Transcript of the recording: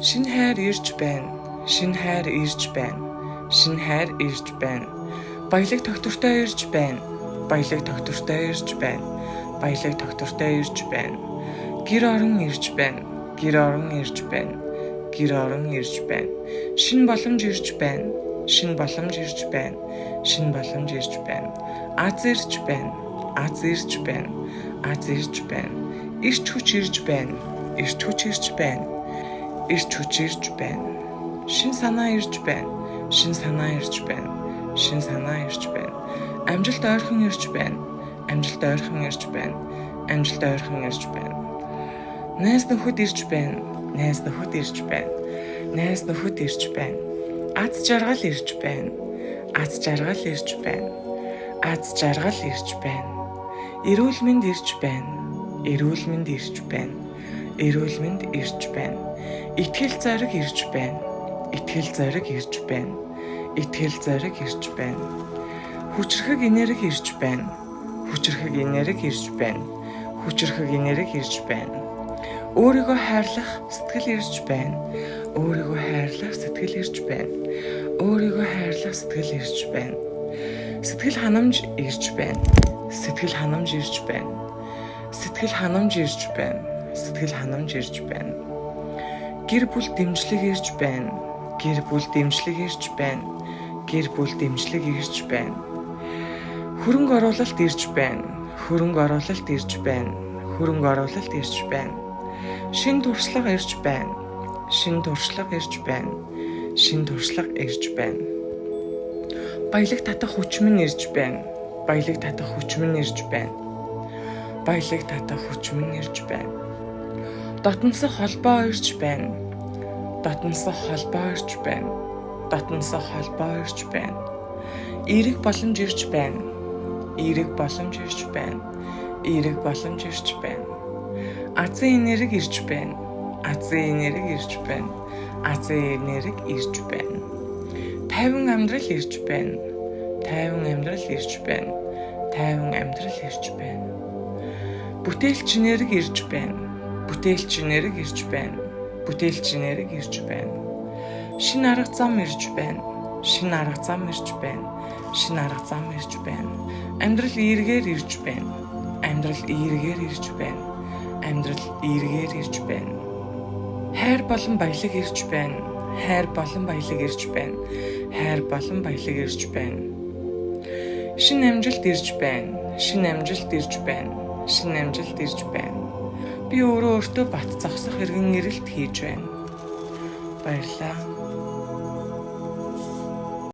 Шинэ хайр ирж байна. Шинэ хайр ирж байна. Шинэ хайр ирж байна. Баялаг тогтвортой ирж байна. Баялаг тогтвортой ирж байна. Баялаг тогтвортой ирж байна. Гэр орон ирж байна. Гэр орон ирж байна. Гэр орон ирж байна. Шинэ боломж ирж байна. Шинэ боломж ирж байна. Шинэ боломж ирж байна. Аз ирж байна. Аз ирж байна. Аз ирж байна. Ирч хүч ирж байна. Ирч хүч ирж байна. Ирч хүч ирж байна. Шинэ санаа ирж байна. Шинэ санаа ирж байна. Шинэ санаа ирж байна. Амжилт ойрхон ирж байна. Амжилт ойрхон ирж байна. Амжилт ойрхон ирж байна. Найз нөхөд ирж байна. Найз нөхөд ирж байна. Найз нөхөд ирж байна. Аз жаргал ирж байна. Аз жаргал ирж байна. Аз жаргал ирж байна. Эрүүл мэнд ирж байна. Эрүүл мэнд ирж байна. Эрүүл мэнд ирж байна. Итгэл зориг ирж байна. Итгэл зориг ирж байна. Итгэл зориг ирж байна. Хүчрхэг энерги ирж байна. Хүчрхэг энерги ирж байна. Хүчрхэг энерги ирж байна. Өөрийгөө хайрлах сэтгэл ирж байна. Өөрийгөө хайрлах сэтгэл ирж байна. Өөрийгөө хайрлах сэтгэл ирж байна. Сэтгэл ханамж ирж байна. Сэтгэл ханамж ирж байна. Сэтгэл ханамж ирж байна. Сэтгэл ханамж ирж байна. Гэр бүл дэмжлэг ирж байна. Гэр бүл дэмжлэг ирж байна. Гэр бүл дэмжлэг ирж байна. Хөрөнгө оруулалт ирж байна. Хөрөнгө оруулалт ирж байна. Хөрөнгө оруулалт ирж байна. Шин туршлага ирж байна. Шин туршлага ирж байна. Шин туршлага ирж байна. Баялаг татах хүчмэн ирж байна. Баялаг татах хүчмэн ирж байна. Баялаг татах хүчмэн ирж байна. Дотносох холбоо ирж байна. Дотносох холбоо ирж байна. Дотносох холбоо ирж байна. Эерэг боломж ирж байна. Эерэг боломж ирж байна. Эерэг боломж ирж байна. Азийн энерги ирж байна. Азийн энерги ирж байна. Азийн энерги ирж байна. Тайван амьдрал ирж байна. Тайван амьдрал ирж байна. Тайван амьдрал ирж байна. Бүтээлч энерги ирж байна. Бүтээлч энерги ирж байна. Бүтээлч энерги ирж байна. Шинэ арга зам ирж байна. Шинэ арга зам ирж байна. Шинэ арга зам ирж байна. Амьдрал эргээр ирж байна. Амьдрал эргээр ирж байна. Амьдрал эргээр ирж байна. Хайр болон баялаг ирж байна. Хайр болон баялаг ирж байна. Хайр болон баялаг ирж байна. Шинэ амжилт ирж байна. Шинэ амжилт ирж байна. Шинэ амжилт ирж байна. Би өөртөө бат зогсох эргэн ирэлт хийж байна. Баярлалаа.